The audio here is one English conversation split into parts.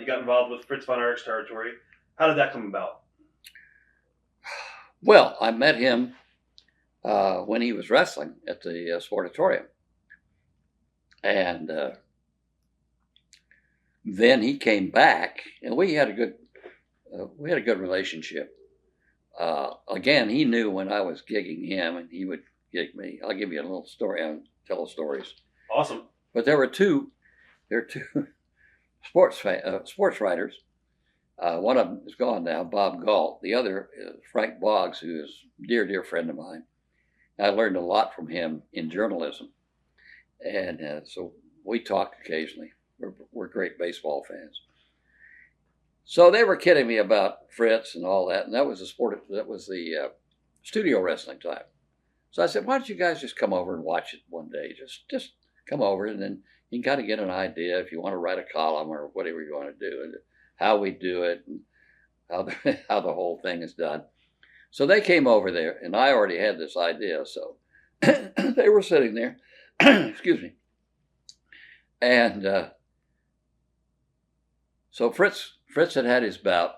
you got involved with Fritz Von Erich's territory. How did that come about? Well, I met him when he was wrestling at the Sportatorium. And then he came back, and we had a good relationship. Again, he knew when I was gigging him, and he would gig me. I'll give you a little story. I'll tell stories. Awesome. But there were two sports writers. One of them is gone now, Bob Galt. The other is Frank Boggs, who is a dear friend of mine. I learned a lot from him in journalism. And so we talk occasionally. We're great baseball fans. So they were kidding me about Fritz and all that, and that was the studio wrestling time. So I said, why don't you guys just come over and watch it one day? Just come over, and then you can kind of get an idea if you want to write a column or whatever you want to do, and how we do it, and how the whole thing is done. So they came over there, and I already had this idea. So they were sitting there. Excuse me. And so Fritz had his bout,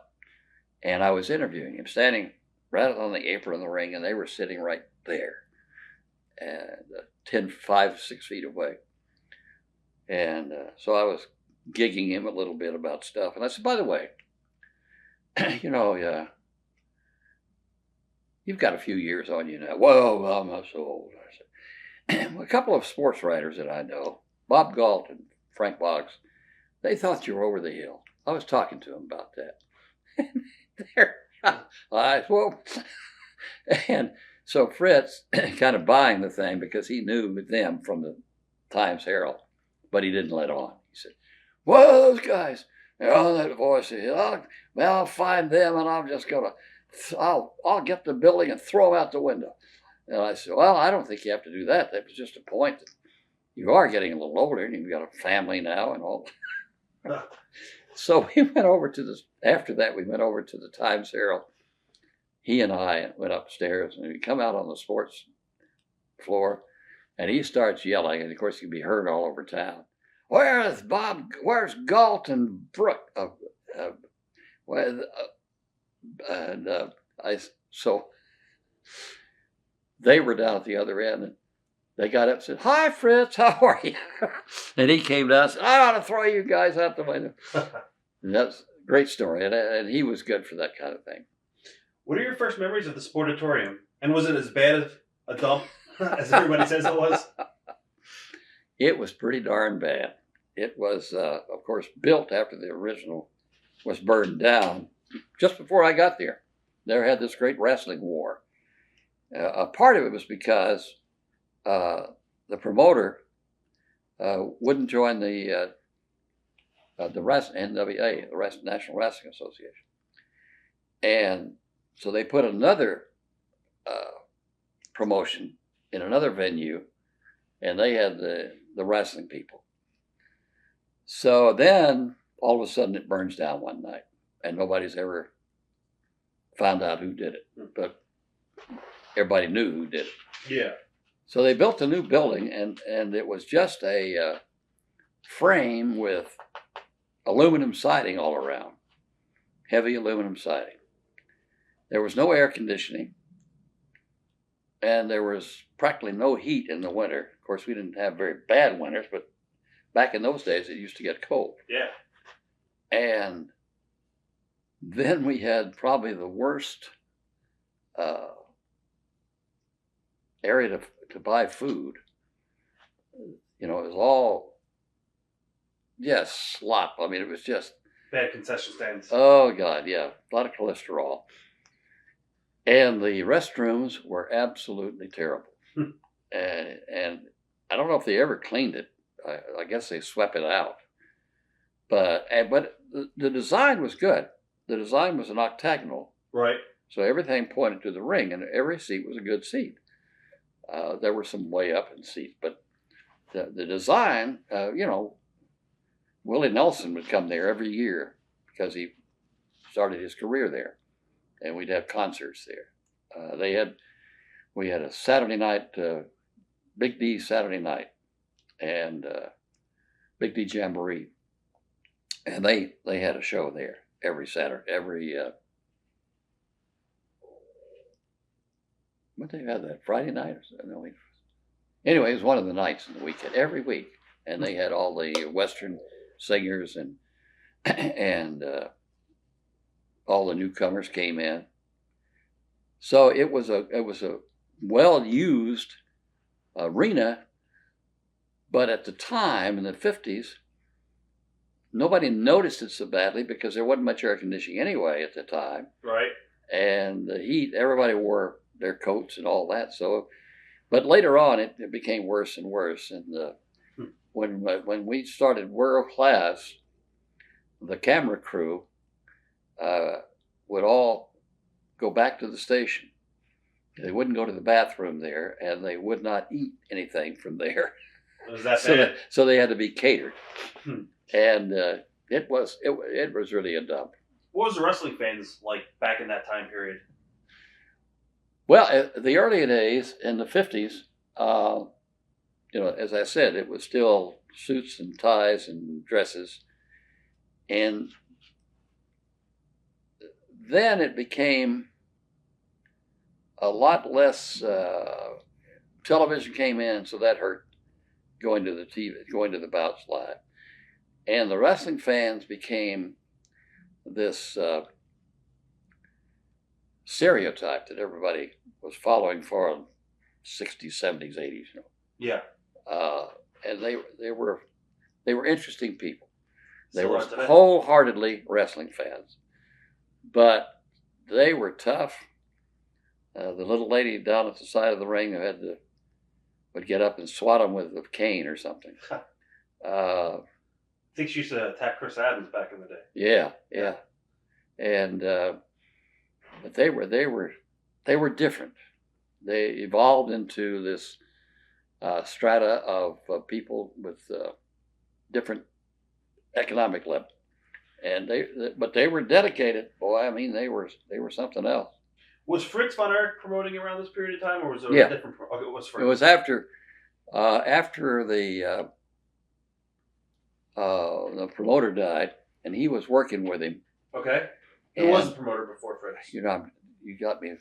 and I was interviewing him, standing right on the apron of the ring, and they were sitting right there, and 5, 6 feet away. And so I was gigging him a little bit about stuff, and I said, by the way, you've got a few years on you now. Whoa, I'm not so old. I said, a couple of sports writers that I know, Bob Galt and Frank Boggs, they thought you were over the hill. I was talking to them about that. Their eyes, whoa. And so Fritz kind of buying the thing because he knew them from the Times Herald, but he didn't let on. He said, whoa, those guys, they're on that voice of hill. I'll find them, and I'm just going to, I'll get the building and throw them out the window. And I said, well, I don't think you have to do that. That was just a point that you are getting a little older, and you've got a family now and all. So we went over after that, we went over to the Times Herald. He and I went upstairs, and we come out on the sports floor, and he starts yelling, and of course he can be heard all over town. Where's Galt and Brooke? So they were down at the other end, and they got up and said, hi, Fritz, how are you? And he came down and said, I ought to throw you guys out the window. And that's a great story, and he was good for that kind of thing. What are your first memories of the Sportatorium? And was it as bad of a dump as everybody says it was? It was pretty darn bad. It was, of course, built after the original was burned down. Just before I got there, they had this great wrestling war. A part of it was because the promoter wouldn't join the NWA, the National Wrestling Association, and so they put another promotion in another venue, and they had the wrestling people. So then all of a sudden it burns down one night, and nobody's ever found out who did it, but everybody knew who did it. Yeah. So they built a new building, and it was just a frame with aluminum siding all around, heavy aluminum siding. There was no air conditioning, and there was practically no heat in the winter. Of course, we didn't have very bad winters, but back in those days, it used to get cold. Yeah. And then we had probably the worst area to buy food. It was all, slop. I mean, it was just bad concession stands. Oh, God, yeah. A lot of cholesterol. And the restrooms were absolutely terrible. And I don't know if they ever cleaned it. I guess they swept it out. But the design was good. The design was an octagonal. Right. So everything pointed to the ring, and every seat was a good seat. There were some way up in seats, but the design, Willie Nelson would come there every year because he started his career there, and we'd have concerts there. We had a Saturday night, Big D Saturday night, and Big D Jamboree, And they had a show there every Saturday, what they had that Friday night or something? No, anyway, it was one of the nights in the weekend, every week, and they had all the Western singers and all the newcomers came in. So it was a well used arena, but at the time in the 50s, nobody noticed it so badly because there wasn't much air conditioning anyway at the time. Right. And the heat, everybody wore their coats and all that. So, but later on, it became worse and worse. And when we started World Class, the camera crew would all go back to the station. They wouldn't go to the bathroom there, and they would not eat anything from there. Was that bad? So they had to be catered. And it was really a dump. What was the wrestling fans like back in that time period? Well, the early days in the 50s, as I said, it was still suits and ties and dresses. And then it became a lot less, television came in, so that hurt going to the bouts live. And the wrestling fans became this stereotype that everybody was following for in 60s, 70s, 80s. Yeah. And they were interesting people. They Still were are today. wholeheartedly wrestling fans, but they were tough. The little lady down at the side of the ring who would get up and swat them with a cane or something. I think she used to attack Chris Adams back in the day. Yeah. And but they were different. They evolved into this strata of people with different economic level, and they were dedicated. Boy, I mean, they were something else. Was Fritz Von Erich promoting around this period of time, or was it Yeah. a different? Okay, it was Fritz. It was after the promoter died, and he was working with him. Okay. Who was the promoter before Fritz? You got me.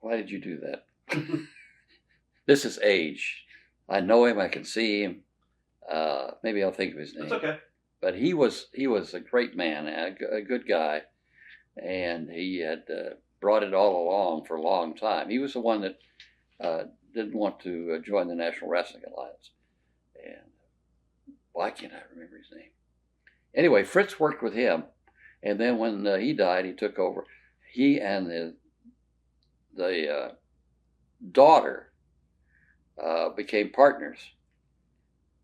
Why did you do that? This is age. I know him. I can see him. Maybe I'll think of his name. That's okay. But he was a great man, a good guy, and he had brought it all along for a long time. He was the one that didn't want to join the National Wrestling Alliance. And why can't I remember his name? Anyway, Fritz worked with him, and then when he died, he took over. He and the daughter became partners,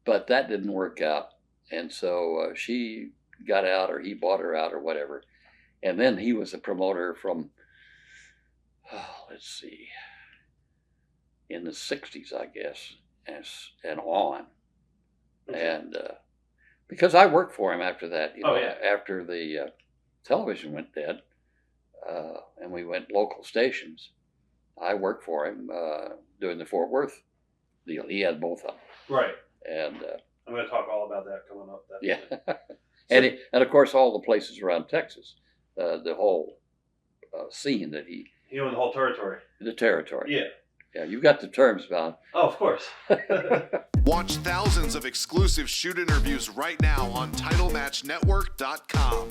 but that didn't work out, and so she got out, or he bought her out, or whatever. And then he was a promoter from, let's see, in the 60s, I guess, and on. And because I worked for him after that, after the television went dead, and we went local stations, I worked for him doing the Fort Worth deal. He had both of them. Right. And I'm going to talk all about that coming up. And of course all the places around Texas, the whole scene that he owned the whole territory. The territory. Yeah. Yeah, you got the terms bound. Oh, of course. Watch thousands of exclusive shoot interviews right now on TitleMatchNetwork.com.